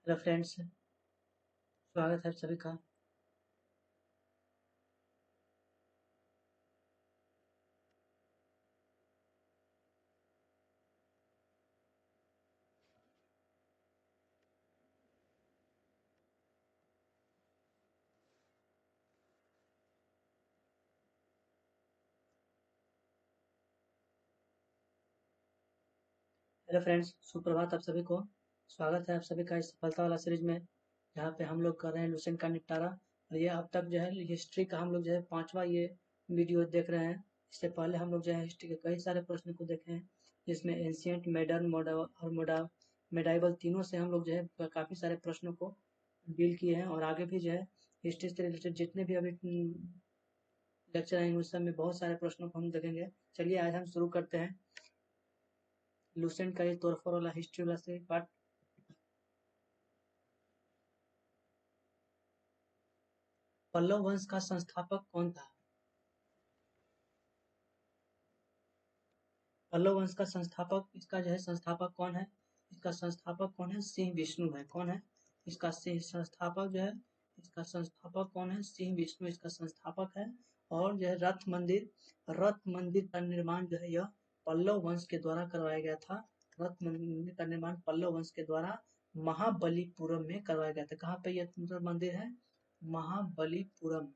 Hello friends, स्वागत है सभी का। हेलो फ्रेंड्स, सुप्रभात आप सभी को। स्वागत है आप सभी का इस सफलता वाला सीरीज में, जहाँ पे हम लोग कर रहे हैं लुसेंट का निपटारा। और ये अब तक जो है हिस्ट्री का हम लोग जो है 5वां ये वीडियो देख रहे हैं। इससे पहले हम लोग जो है हिस्ट्री के कई सारे प्रश्न को देखे हैं, जिसमें एंशियंट, मॉडर्न, मेडाइवल तीनों से हम लोग जो है काफ़ी सारे प्रश्नों को डील किए हैं। और आगे भी जो है हिस्ट्री से रिलेटेड जितने भी अभी लेक्चर आएंगे उस सब में बहुत सारे प्रश्नों को हम देखेंगे। चलिए आज हम शुरू करते हैं लुसेंट का ये तोड़फोड़ वाला हिस्ट्री वाला से पार्ट। पल्लव वंश का संस्थापक कौन था? पल्लव वंश का संस्थापक, इसका जो है संस्थापक कौन है? इसका संस्थापक कौन है? सिंह विष्णु है। कौन है इसका संस्थापक जो है? इसका संस्थापक कौन है? सिंह विष्णु इसका संस्थापक है। और जो है रथ मंदिर का निर्माण जो है यह पल्लव वंश के द्वारा करवाया गया था। रथ मंदिर का निर्माण पल्लव वंश के द्वारा महाबलीपुरम में करवाया गया था। कहाँ पे यह मंदिर है? महाबलीपुरम,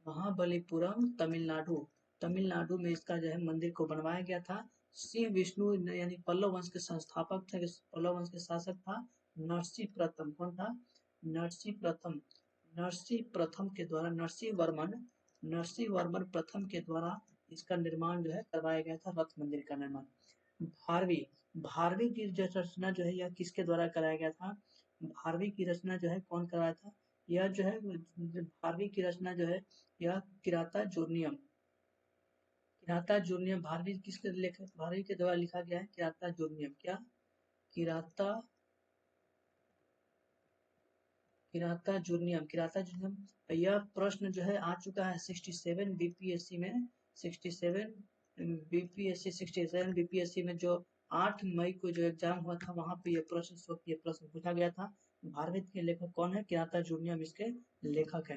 महाबलीपुरम तमिलनाडु। तमिलनाडु में इसका जो है मंदिर को बनवाया गया था। सिंह विष्णु यानी पल्लव वंश के संस्थापक थे, पल्लव वंश के शासक था नरसिंह प्रथम। कौन था? नरसिंह प्रथम। नरसिंह प्रथम के द्वारा, नरसिंह वर्मन प्रथम के द्वारा इसका निर्माण जो है करवाया गया था, रथ मंदिर का निर्माण। भारवी, भारवी की जो रचना जो है यह किसके द्वारा कराया गया था? भारवी की रचना जो है कौन कराया था? यह जो है भारवी की रचना जो है यह किराता जूर्नियम, किराता जूर्नियम भारवी किसके लेखक, भारवी के द्वारा लिखा गया है किराता जूर्नियम। क्या? किराता, किराता जूर्नियम। यह प्रश्न जो है आ चुका है 67 बीपीएससी में। 67 बीपीएससी 67 बीपीएससी में जो 8 मई को जो एग्जाम हुआ था वहां पे ये प्रश्न पूछा गया था। भारत के लेखक कौन है? किराता जूर्नियम इसके लेखक है।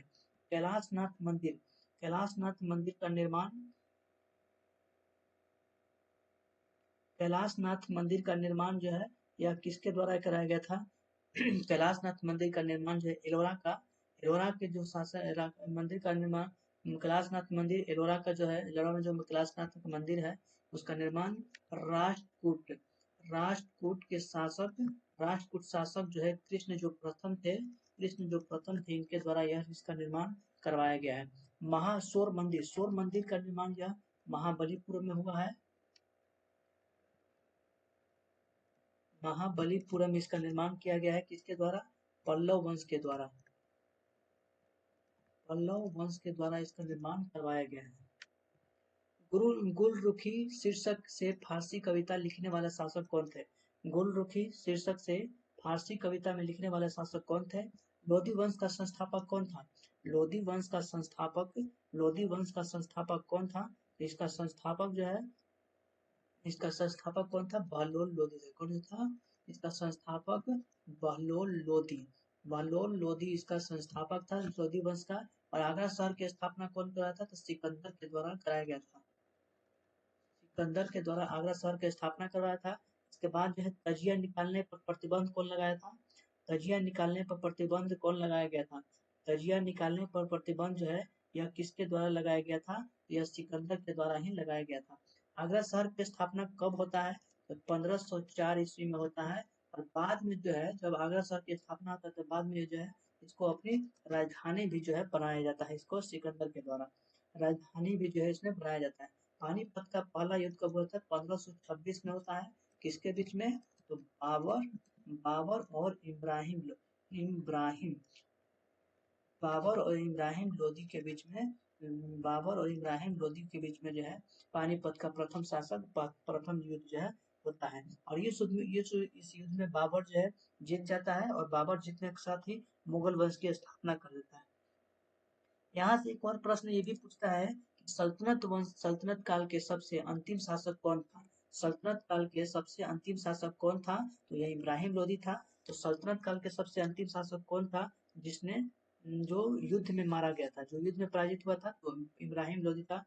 कैलाशनाथ मंदिर, कैलाशनाथ मंदिर का निर्माण, कैलाशनाथ मंदिर का निर्माण जो है यह किसके द्वारा कराया गया था? कैलाशनाथ मंदिर का निर्माण जो है एलोरा के जो शासक मंदिर का निर्माण, कैलाशनाथ मंदिर एलोरा का जो है, एलोरा में जो कैलाशनाथ का मंदिर है उसका निर्माण राष्ट्रकूट, राष्ट्रकूट के शासक, राष्ट्रकूट शासक जो है कृष्ण जो प्रथम थे इनके द्वारा यह इसका निर्माण करवाया गया है। महाशोर मंदिर, शोर मंदिर का निर्माण यह महाबलीपुरम में हुआ है। महाबलीपुरम इसका निर्माण किया गया है किसके द्वारा? पल्लव वंश के द्वारा, पल्लव वंश के द्वारा इसका निर्माण करवाया गया है। गुलरुखी शीर्षक से फारसी कविता लिखने वाले शासक कौन थे? गुलरुखी शीर्षक से फारसी कविता में लिखने वाले शासक कौन थे? लोधी वंश का संस्थापक कौन था? लोधी वंश का संस्थापक, लोधी वंश का संस्थापक कौन था? इसका संस्थापक जो है, इसका संस्थापक कौन था? बहलोल लोधी था। कौन था इसका संस्थापक? बहलोल लोधी, बहलोल लोधी इसका संस्थापक था लोधी वंश का। और आगरा शहर की स्थापना कौन कराया था? तो सिकंदर के द्वारा कराया गया था। सिकंदर के द्वारा आगरा शहर की स्थापना करवाया था। इसके बाद जो है तजिया निकालने पर प्रतिबंध कौन लगाया था? तजिया निकालने पर प्रतिबंध कौन लगाया गया था? तजिया निकालने पर प्रतिबंध जो है यह किसके द्वारा लगाया गया था? यह सिकंदर के द्वारा ही लगाया गया था। आगरा शहर की स्थापना कब होता है? तो 1504 ईस्वी में होता है। और बाद में जो है जब आगरा शहर की स्थापना होता है तो बाद में जो है इसको अपनी राजधानी भी जो है बनाया जाता है, इसको सिकंदर के द्वारा राजधानी भी जो है इसमें बनाया जाता है। पानीपत का पहला युद्ध कब हुआ था? 1526 में होता है। किसके बीच में? तो बाबर, बाबर और इब्राहिम, बाबर और इब्राहिम लोदी के बीच में, बाबर और इब्राहिम लोदी के बीच में जो है पानीपत का प्रथम शासक, प्रथम युद्ध जो है होता है। और इस युद्ध में बाबर जो है जीत जाता है और बाबर जीतने के साथ ही मुगल वंश की स्थापना कर देता है। यहाँ से एक और प्रश्न ये भी पूछता है कि सल्तनत काल के सबसे अंतिम शासक कौन था? सल्तनत काल के सबसे अंतिम शासक कौन था? तो यह इब्राहिम लोदी था। तो सल्तनत काल के सबसे अंतिम शासक कौन था जिसने जो युद्ध में मारा गया था, जो युद्ध में पराजित हुआ था, तो इब्राहिम लोदी था।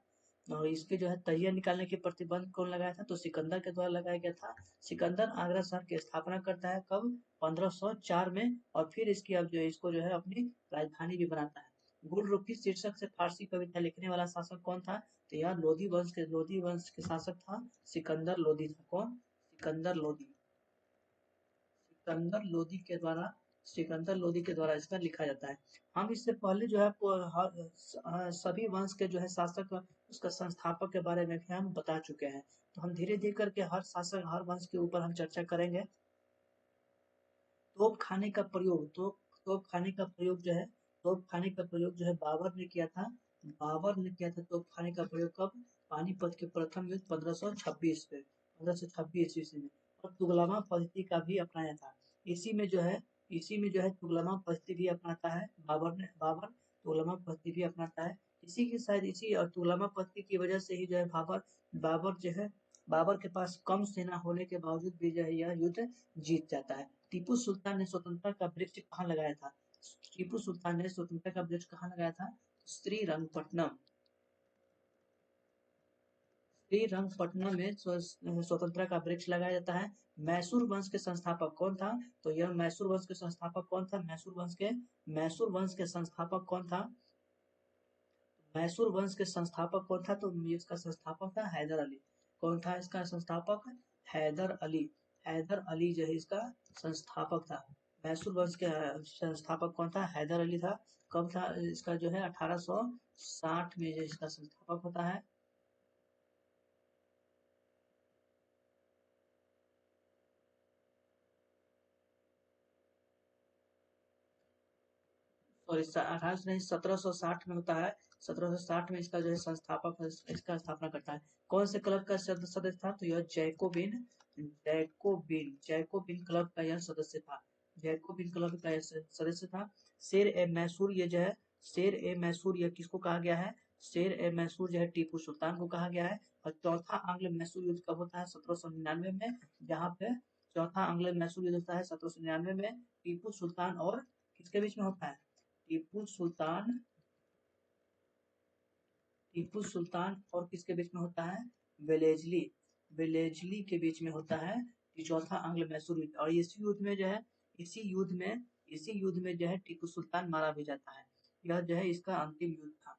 और इसके जो है तहिया निकालने के प्रतिबंध कौन लगाया था, तो सिकंदर के द्वारा लगाया गया था। सिकंदर आगरा शहर की स्थापना करता है कब, 1504 में, और फिर इसकी अब जो इसको जो है अपनी राजधानी भी बनाता है। गुलरुखी शीर्षक से फारसी कविता लिखने वाला शासक कौन था, तो यह लोधी वंश के शासक था सिकंदर लोधी था। कौन, सिकंदर लोधी। सिकंदर लोदी के द्वारा इसका लिखा जाता है। हम इससे पहले जो है सभी वंश के जो है शासक, उसका संस्थापक के बारे में भी हम बता चुके हैं। तो हम धीरे धीरे करके हर शासक, हर वंश के ऊपर हम चर्चा करेंगे। तोप खाने का प्रयोग, तोप खाने का प्रयोग जो है बाबर ने किया था। तोप खाने का प्रयोग कब, पानीपत के प्रथम युद्ध 1526 ईस्वी में। और तुगलमा पद्धति का भी अपनाया था। इसी में जो है तुगलमा पद्धति भी अपनाता है बाबर तुगलमा पद्धति भी अपनाता है। इसी की शायद इसी और तुगलमा पद्धति की वजह से ही जो है बाबर के पास कम सेना होने के बावजूद भी जो है यह युद्ध जीत जाता है। टीपू सुल्तान ने स्वतंत्रता का वृक्ष कहाँ लगाया था, श्रीरंगपट्टनम में स्वतंत्रता का वृक्ष लगाया जाता है। मैसूर वंश के संस्थापक कौन था, तो यह मैसूर वंश के संस्थापक कौन था, मैसूर वंश के संस्थापक कौन था, तो इसका संस्थापक था हैदर अली। कौन था इसका संस्थापक, हैदर अली जो है इसका संस्थापक था। मैसूर वंश के संस्थापक कौन था, हैदर अली था। कब था इसका जो है 1860 में जो इसका संस्थापक होता है। और इस 1760 में होता है। 1760 में इसका जो है संस्थापक इसका स्थापना करता है। कौन से क्लब का सदस्य था, तो यह जैकोबिन क्लब का यह सदस्य था। शेर ए मैसूर यह किसको कहा गया है, शेर ए मैसूर जो है टीपू सुल्तान को कहा गया है। और चौथा आंग्ल मैसूर युद्ध कब होता है, 1799 में, जहाँ पे चौथा आंग्ल मैसूर युद्ध होता है 1799 में। टीपू सुल्तान और किसके बीच में होता है, टीपू सुल्तान और किसके बीच में होता है, वेलेजली के बीच में होता है चौथा आंग्ल मैसूर युद्ध। और इसी युद्ध में जो है टीपू सुल्तान मारा भी जाता है। यह जो है इसका अंतिम युद्ध था।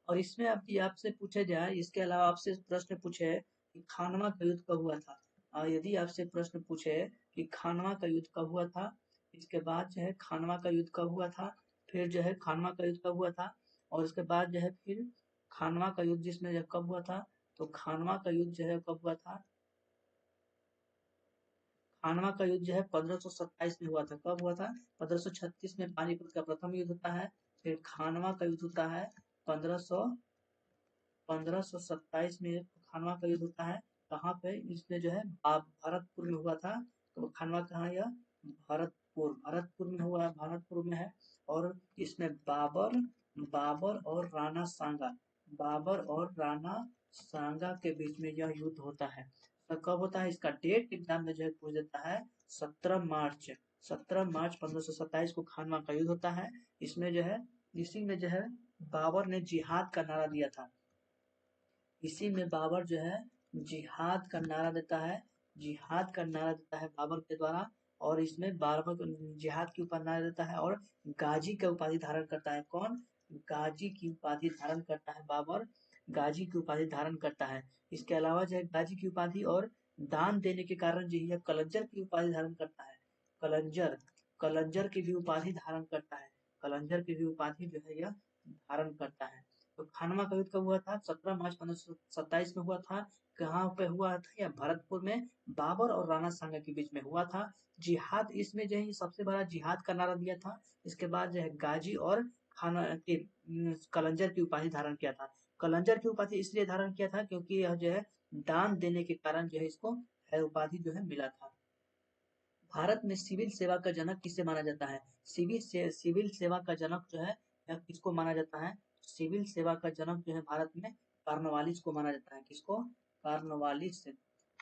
और इसमें आपसे पूछे जाए, इसके अलावा आपसे प्रश्न पूछे कि खानवा का युद्ध कब हुआ था। यदि आपसे प्रश्न पूछे कि खानवा का युद्ध कब हुआ था, इसके बाद जो है खानवा का युद्ध कब हुआ था, फिर जो है खानवा का युद्ध कब हुआ था, और उसके बाद जो है फिर खानवा का युद्ध जिसमें जब कब हुआ था, तो खानवा का युद्ध जो है कब हुआ था, खानवा का युद्ध जो है 1527 में हुआ था। कब हुआ था, 1536 में पानीपत का प्रथम युद्ध होता है। फिर खानवा का युद्ध होता है 1527 में खानवा का युद्ध होता है। कहाँ पे, इसमें जो है भरतपुर में हुआ था। तो खानवा कहाँ है, यह भरतपुर में हुआ है, भरतपुर में है। और इसमें बाबर और राणा सांगा के बीच में यह युद्ध होता है। तो कब होता है, इसका डेट एग्जाम में जो है पूछ देता है, 17 मार्च 1527 को खानवा का युद्ध होता है। इसी में जो है बाबर ने जिहाद का नारा दिया था। इसी में बाबर जो है जिहाद का नारा देता है बाबर के द्वारा। और इसमें बाबर जिहाद की उपाधि नारा देता है और गाजी का उपाधि धारण करता है। कौन, गाजी की उपाधि धारण करता है बाबर, गाजी की उपाधि धारण करता है। इसके अलावा जो है गाजी की उपाधि और दान देने के कारण जो है कलंजर की उपाधि धारण करता है। कलंजर की भी उपाधि धारण करता है। जो है यह धारण करता है। तो खानवा का युद्ध कब हुआ था, 17 मार्च 1527 में हुआ था। कहाँ पे हुआ था, या भरतपुर में बाबर और राणा सांगा के बीच में हुआ था। जिहाद, इसमें जो है सबसे बड़ा जिहाद का नारा दिया था। इसके बाद जो है गाजी और खाना के कलंजर की उपाधि धारण किया था। कलंजर की उपाधि इसलिए धारण किया था क्योंकि यह जो है दान देने के कारण जो है इसको उपाधि जो है मिला था। भारत में सिविल सेवा का जनक किसे माना जाता है, सिविल सेवा का जनक जो है किसको माना जाता है, सिविल सेवा का जनक जो है भारत में कार्नवालिस को माना जाता है। किसको, कार्नवालिस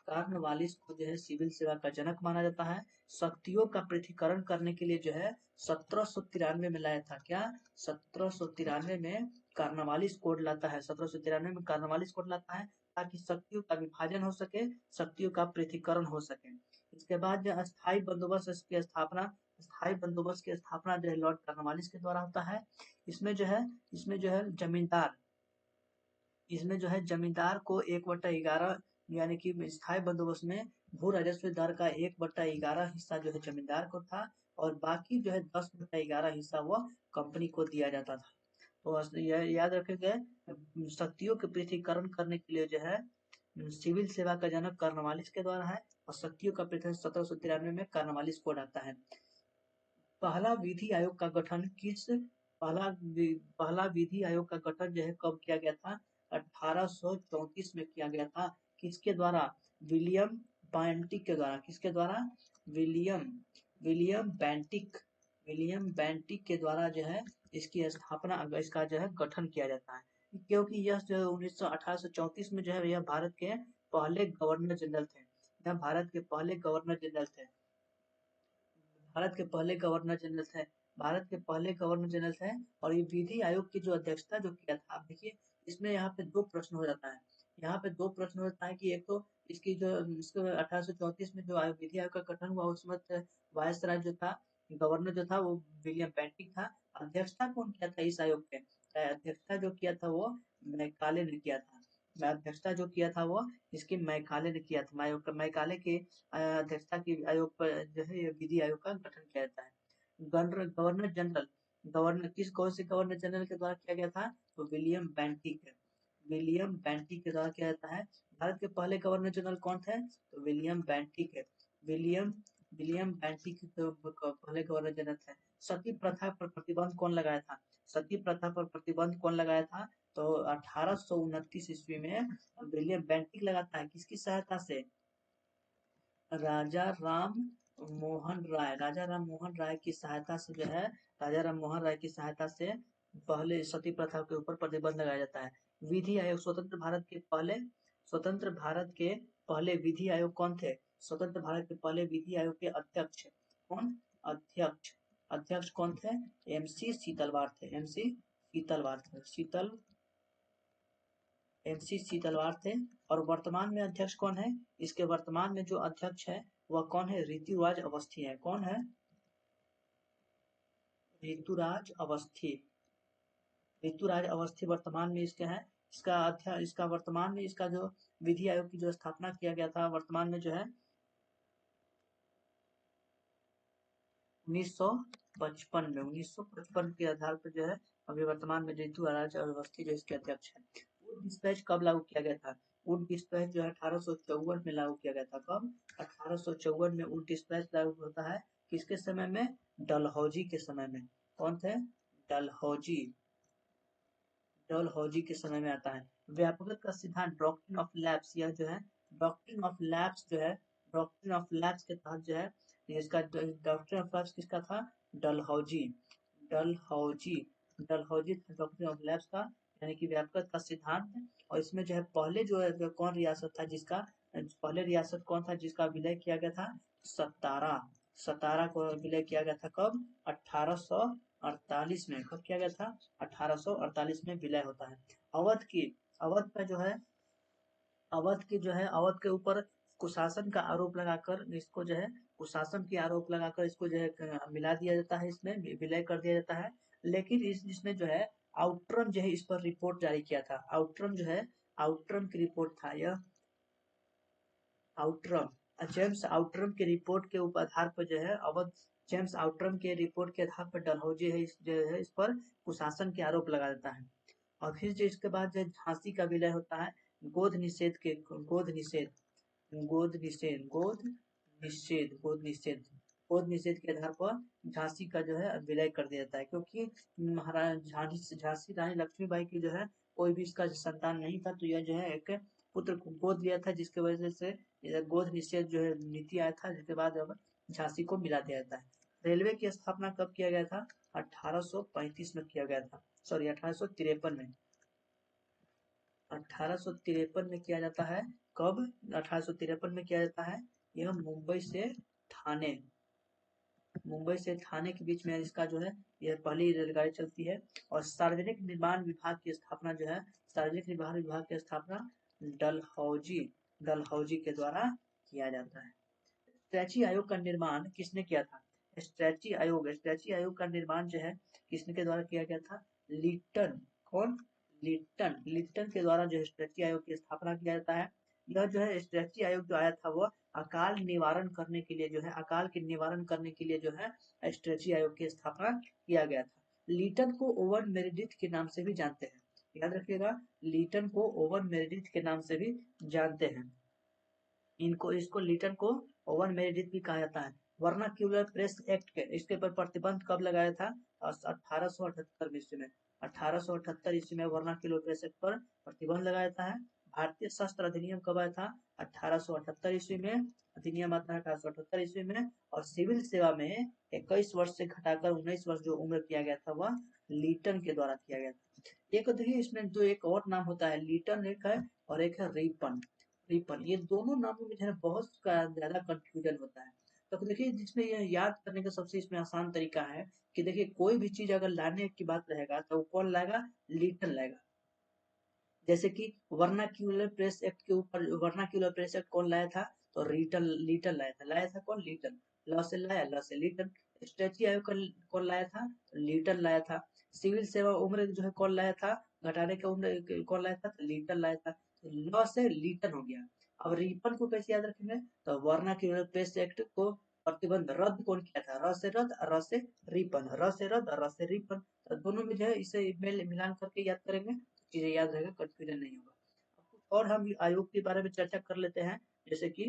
कार्नवालिस को जो है सिविल सेवा का जनक माना जाता है। शक्तियों का पृथक्करण करने के लिए जो है 1793 में लाया था। क्या? 1793 में कार्नवालिस कोड लाता है। 1793 में कार्नवालिस कोड लाता है ताकि शक्तियों का विभाजन हो सके, शक्तियों का पृथक्करण हो सके। इसके बाद जो अस्थायी बंदोबस्त की स्थापना, स्थायी बंदोबस्त की स्थापना जो है लॉर्ड कार्नवालिस के द्वारा होता है। इसमें जो है जमींदार, इसमें जो है जमींदार को 1/11 यानी कि स्थायी बंदोबस्त में भू राजस्व दर का 1/11 हिस्सा जो है जमींदार को था और बाकी जो है 10/11 हिस्सा वो कंपनी को दिया जाता था। तो यह याद रखेंगे, शक्तियों के पृथक्करण करने के लिए जो है सिविल सेवा का जनक कार्नवालिस के द्वारा है और शक्तियों का पृथक 1793 में कार्नवालिस कोड आता है। पहला विधि आयोग का गठन पहला विधि आयोग का गठन जो है कब किया गया था? 1834 में किया गया था। किसके द्वारा? विलियम बेंटिक के द्वारा। किसके द्वारा? विलियम बेंटिक, विलियम बेंटिक के द्वारा जो है इसकी स्थापना, इसका जो है गठन किया जाता है। क्योंकि यह जो 1834 में जो है यह भारत के पहले गवर्नर जनरल थे। यह भारत के पहले गवर्नर जनरल थे। भारत के पहले गवर्नर जनरल थे। भारत के पहले गवर्नर जनरल थे और ये विधि आयोग की जो अध्यक्षता जो किया था, आप देखिए इसमें यहाँ पे दो प्रश्न हो जाता है। यहाँ पे दो प्रश्न हो जाता है कि एक तो इसकी जो इसको 1834 में जो विधि आयोग का गठन हुआ उस वक्त वायसराय जो था, गवर्नर जो था वो विलियम बेंटिक था। अध्यक्षता कौन किया था इस आयोग के? अध्यक्षता जो किया था वो मैकाले ने किया था। अध्यक्षता जो किया था वो इसकी मैकाले ने किया था। मैकाले के अध्यक्षता की आयोग पर जो है विधि आयोग का गठन किया जाता है। गवर्नर जनरल, कौन से गवर्नर जनरल के द्वारा किया गया था? तो विलियम बेंटिक, विलियम बेंटिक के द्वारा किया जाता है। भारत के पहले गवर्नर जनरल कौन थे? तो विलियम बेंटिक है। विलियम बेंटिक पहले गवर्नर जनरल थे। सती प्रथा पर प्रतिबंध कौन लगाया था? सती प्रथा पर प्रतिबंध कौन लगाया था? तो 1829 ईस्वी में विलियम बेंटिक लगाता है। किसकी सहायता से? राजा राम राजा राम मोहन राय की सहायता से जो है, राजा राम मोहन राय की सहायता से पहले सती प्रथा के ऊपर प्रतिबंध लगाया जाता है। विधि आयोग, स्वतंत्र भारत के पहले विधि आयोग कौन थे? स्वतंत्र भारत के पहले विधि आयोग के अध्यक्ष कौन? अध्यक्ष कौन थे? MC शीतलवार थे। MC शीतलवार थे। और वर्तमान में अध्यक्ष कौन है? इसके वर्तमान में जो अध्यक्ष है वह कौन है? ऋतुराज अवस्थी है। कौन है? ऋतुराज अवस्थी। ऋतुराज अवस्थी वर्तमान में इसके हैं। इसका वर्तमान में इसका जो विधि आयोग की जो स्थापना किया गया था वर्तमान में जो है 1955 के आधार पर जो है अभी वर्तमान में ऋतुराज अवस्थी जो इसके अध्यक्ष है। वुड डिस्पैच कब लागू किया गया था? वुड डिस्पैच जो है 1854 में लागू किया गया था। कब? 1854 में वुड डिस्पैच लागू होता है। किसके समय में? डलहौजी के समय में। कौन थे? डलहौजी के समय में आता है। व्यापकता का सिद्धांत, डॉक्ट्रिन ऑफ लैप्स, यह जो है डॉक्ट्रिन ऑफ लैप्स जो है, डॉक्ट्रिन ऑफ लैप्स के तहत जो है इसका डॉक्ट्रिन ऑफ लैप्स किसका था? डलहौजी डॉक्ट्रिन ऑफ लैप्स का, यानी कि व्यापकता का सिद्धांत। और इसमें जो है पहले जो है कौन रियासत था जिसका, पहले रियासत कौन था जिसका विलय किया गया था? सतारा को विलय किया गया था। कब? 1848 में। कब किया गया था? 1848 में विलय होता है। अवध का जो है अवध के ऊपर कुशासन का आरोप लगाकर इसको जो है कुशासन की आरोप लगाकर इसको जो है मिला दिया जाता है, इसमें विलय कर दिया जाता है। लेकिन इसमें जो है आउटरम जो है इस पर रिपोर्ट जारी किया था। आउटरम की रिपोर्ट था यह। जेम्स आउटरम के रिपोर्ट के आधार पर जो है जेम्स आउटरम के रिपोर्ट के आधार पर डलहौजी है जो है इस पर कुशासन के आरोप लगा देता है। और फिर जो इसके बाद जो झांसी का विलय होता है गोद निषेध के आधार पर झांसी का जो है विलय कर दिया जाता है। क्योंकि झांसी रानी लक्ष्मीबाई की जो है कोई भी इसका संतान नहीं था, तो यह जो है एक पुत्र को गोद लिया था, जिसके वजह से गोद निषेध जो है नीति आया था, जिसके बाद अब झांसी को मिला दिया जाता है। रेलवे की स्थापना कब किया गया था? 1835 में किया गया था, सॉरी 1853 में। 1853 में किया जाता है। कब? 1853 में किया जाता है। यह मुंबई से थाने के बीच में इसका जो है यह पहली रेलगाड़ी चलती है। और सार्वजनिक निर्माण विभाग की स्थापना जो है, सार्वजनिक निर्माण विभाग की स्थापना डलहौजी के द्वारा किया जाता है। स्ट्रैची आयोग का निर्माण किसने किया था? स्ट्रैची आयोग का निर्माण जो है किसने के द्वारा किया गया था? लिट्टन। कौन? लिट्टन के द्वारा जो है स्ट्रैची आयोग की स्थापना किया जाता है। यह जो है स्ट्रैची आयोग जो आया था वह अकाल निवारण करने के लिए जो है, अकाल के निवारण करने के लिए जो है स्ट्रैची आयोग की स्थापना किया गया था। लिट्टन को ओवन मेरेडिथ के नाम से भी जानते हैं। याद रखिएगा, लिट्टन को ओवन मेरेडिथ के नाम से भी जानते हैं। इसको लिट्टन को ओवन मेरेडिथ भी कहा जाता है। वर्नाक्यूलर प्रेस एक्ट के इसके पर प्रतिबंध कब लगाया था? 1878 ईस्वी में। 1878 ईस्वी में वर्नाक्यूलर प्रेस एक्ट पर प्रतिबंध लगाया था है। भारतीय शस्त्र अधिनियम कब आया था? 1878 ईस्वी में अधिनियम आता है 1878 ईस्वी में। और सिविल सेवा में 21 वर्ष से घटाकर 19 वर्ष जो उम्र किया गया था वह लिट्टन के द्वारा किया गया था। एक देखिए इसमें जो एक और नाम होता है, लिट्टन एक है और एक है रिपन। ये दोनों नामों में जो है बहुत ज्यादा कंफ्यूजन होता है। तो देखिए जिसमें यह याद करने का सबसे इसमें आसान तरीका है कि देखिए कोई भी चीज अगर लाने की बात रहेगा तो वो कौन लाएगा? लिट्टन लाएगा। जैसे कि वर्नाक्यूलर प्रेस एक्ट के ऊपर वर्नाक्यूलर प्रेस एक्ट कौन लाया था? तो लिट्टन लाया था कौन? लिट्टन। ल से लिट्टन। स्ट्रैची आयोग कौन लाया था? लिट्टन लाया था। सिविल सेवा उम्र जो है कौन लाया था? घटाने की उम्र कौन लाया था? तो लिट्टन लाया था। ल से लिट्टन हो गया। अब रिपन को कैसे याद रखेंगे? तो वर्नाक्यूलर प्रेस एक्ट को प्रतिबंध रद्द कौन किया था? र से रद्द, र से रिपन, र से रद्द, र से रिपन। तो दोनों में जो है इसे मिलान करके याद करेंगे, चीजें याद रहेगा, कंफ्यूजन नहीं होगा। और हम आयोग के बारे में चर्चा कर लेते हैं। जैसे कि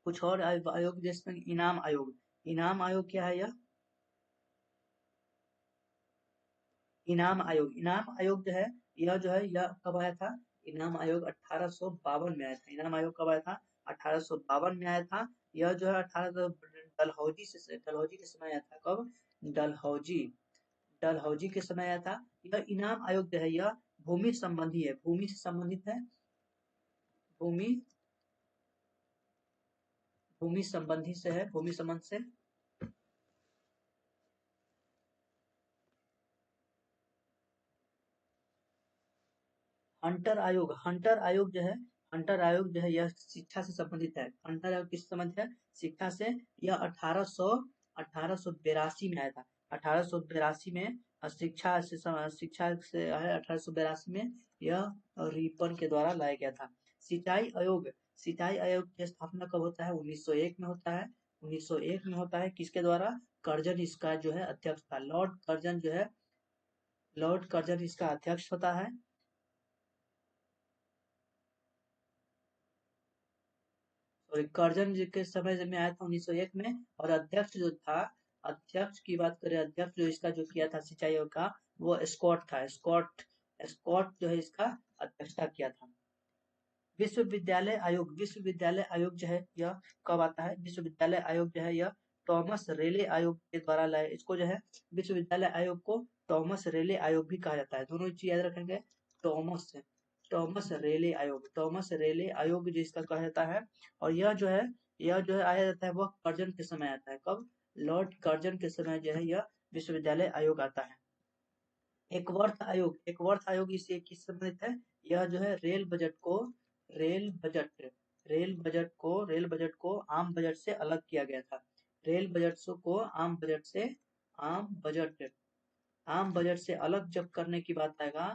कुछ और आयोग, जैसे इनाम आयोग। इनाम आयोग क्या है? यह इनाम आयोग जो है यह कब आया था? इनाम आयोग 1852 में आया था। इनाम आयोग कब आया था? 1852 में आया था। यह जो है डलहौजी के समय आया था। कब? डलहौजी डलहौजी के समय आया था। यह इनाम आयोग जो है यह भूमि संबंधी है, भूमि से संबंधित है। भूमि भूमि संबंधी से है, भूमि संबंध से। हंटर आयोग जो है, यह शिक्षा से संबंधित है। हंटर आयोग किस संबंधित है? शिक्षा से। यह 1882 में आया था। 1882 में शिक्षा से है। 1882 में यह रिपन के द्वारा लाया गया था। सिंचाई आयोग की स्थापना कब होता है? 1901 में होता है। 1901 में होता है। किसके द्वारा? कर्जन इसका जो है अध्यक्ष था। लॉर्ड कर्जन इसका अध्यक्ष होता है। कर्जन जी के समय में आया था 1901 में। और अध्यक्ष की बात करें, अध्यक्ष जो इसका जो किया था सिंचाई आयोग का, वो स्कॉट था। स्कॉट जो है इसका अध्यक्षता किया था। विश्वविद्यालय आयोग जो है यह कब आता है? विश्वविद्यालय आयोग जो है यह टॉमस रेले आयोग के द्वारा लाया। इसको जो है विश्वविद्यालय आयोग को टॉमस रेले आयोग भी कहा जाता है। दोनों चीज याद रखेंगे। टॉमस रेले आयोग जिसका कहा जाता है। और यह जो है आया जाता है वह कर्जन के समय आता है। कब? लॉर्ड कर्जन के समय जो है यह विश्वविद्यालय आयोग आता है। एक वर्थ आयोग इससे किस संबंधित है? यह जो है रेल बजट को आम बजट से अलग किया गया था। रेल बजट को आम बजट से अलग जब करने की बात आएगा,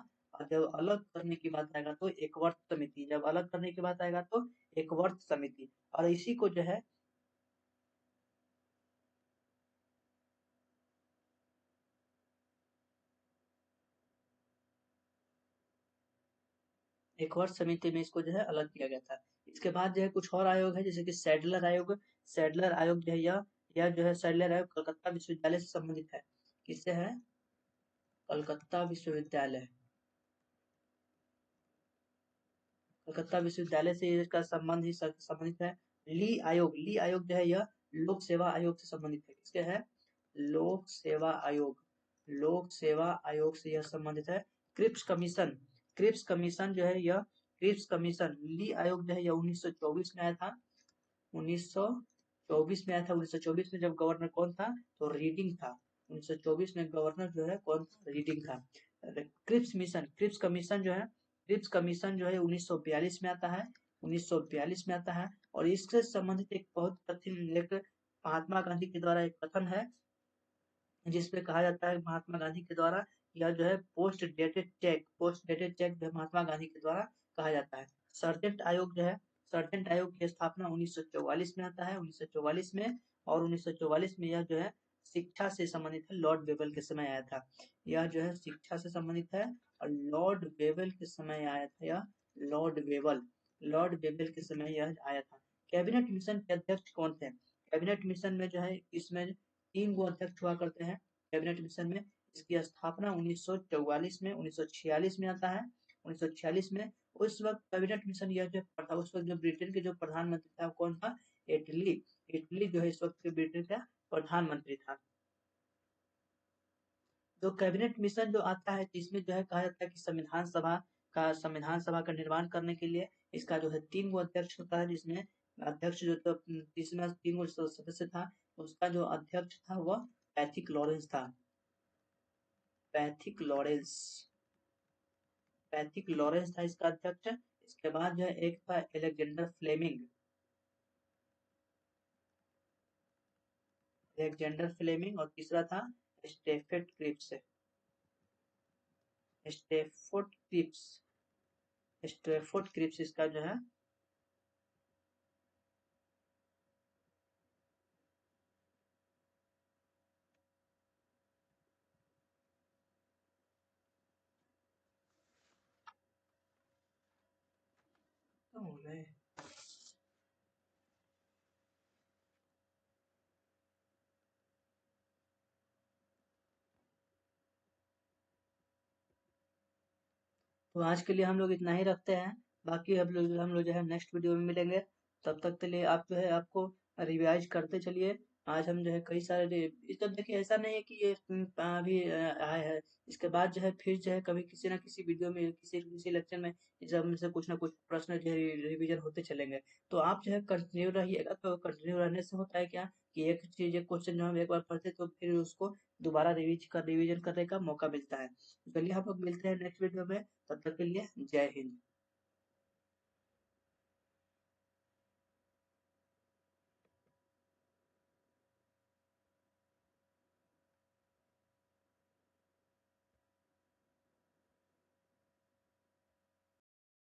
तो एक वर्ष समिति, जब अलग करने की बात आएगा तो एक वर्ष समिति। और इसी को जो है एक वर्ष समिति में इसको जो है अलग किया गया था। इसके बाद जो है कुछ और आयोग है, जैसे कि सैडलर आयोग जो है यह जो है सैडलर आयोग कलकत्ता विश्वविद्यालय से संबंधित है। किससे है? कलकत्ता विश्वविद्यालय से इसका संबंध ही संबंधित है। ली आयोग जो है यह लोक सेवा आयोग से संबंधित है। किसके है? लोक सेवा आयोग से यह संबंधित है। क्रिप्स क्रिप्स कमीशन जो है, यह क्रिप्स कमीशन ली आयोग जो है यह 1924 में आया था। 1924 में आया था। 1924 में जब गवर्नर कौन था, तो रीडिंग था। 1924 में गवर्नर जो है कौन, रीडिंग था। क्रिप्स कमीशन जो है, क्रिप्स कमीशन जो है 1942 में आता है। 1942 में आता है और इससे संबंधित एक बहुत कठिन एक महात्मा गांधी के द्वारा एक कथन है, जिसपे कहा जाता है महात्मा गांधी के द्वारा, यह जो है पोस्ट डेटेड चेक जो है महात्मा गांधी के द्वारा कहा जाता है। सर्जेंट आयोग जो है, सर्जेंट आयोग की स्थापना 1944 में आता है। 1944 में, और 1944 में यह जो है शिक्षा से संबंधित है, लॉर्ड वेबल के समय आया था। यह जो है शिक्षा से संबंधित है और लॉर्ड वेबल के समय आया था। यह लॉर्ड वेबल के समय यह आया था। कैबिनेट मिशन के अध्यक्ष कौन थे? कैबिनेट मिशन में जो है, इसमें 3 गो अध्यक्ष हुआ करते हैं कैबिनेट मिशन में। इसकी स्थापना 1944 में, 1946 में आता है। 1946 में उस वक्त कैबिनेट मिशन यह जो था, उस वक्त जो ब्रिटेन के जो प्रधानमंत्री था कौन था? इटली जो है इस वक्त के ब्रिटेन का प्रधानमंत्री था। तो कैबिनेट मिशन जो आता है, इसमें जो है कहा जाता है कि संविधान सभा का निर्माण करने के लिए इसका जो है 3 गो अध्यक्ष होता है, जिसमें अध्यक्ष जो तो इसमें 3 गो सदस्य था, उसका जो अध्यक्ष था वह पैथिक लॉरेंस था। पैथिक लॉरेंस था इसका अध्यक्ष। इसके बाद जो है एक था एलेक्जेंडर फ्लेमिंग और तीसरा था स्टेफर्ड क्रिप्स। स्टेफर्ड क्रिप्स इसका जो है तो आज के लिए हम लोग इतना ही रखते हैं। बाकी हम लोग जो है नेक्स्ट वीडियो में मिलेंगे। तब तक के लिए आप जो है आपको रिवाइज करते चलिए। आज हम जो है कई सारे तो देखिए, ऐसा नहीं है कि ये अभी आया है। इसके बाद जो है फिर जो है कभी किसी ना किसी वीडियो में, किसी किसी लेक्चर में इस सब में से कुछ ना कुछ प्रश्न जो है रिवीजन होते चलेंगे। तो आप जो है कंटिन्यू रहिएगा। तो कंटिन्यू रहने से होता है क्या, कि एक चीज, एक क्वेश्चन जो हम एक बार पढ़ते तो फिर उसको दोबारा रिवीजन करने का मौका मिलता है। चलिए हम लोग मिलते हैं नेक्स्ट वीडियो में। तब तक के लिए जय हिंद।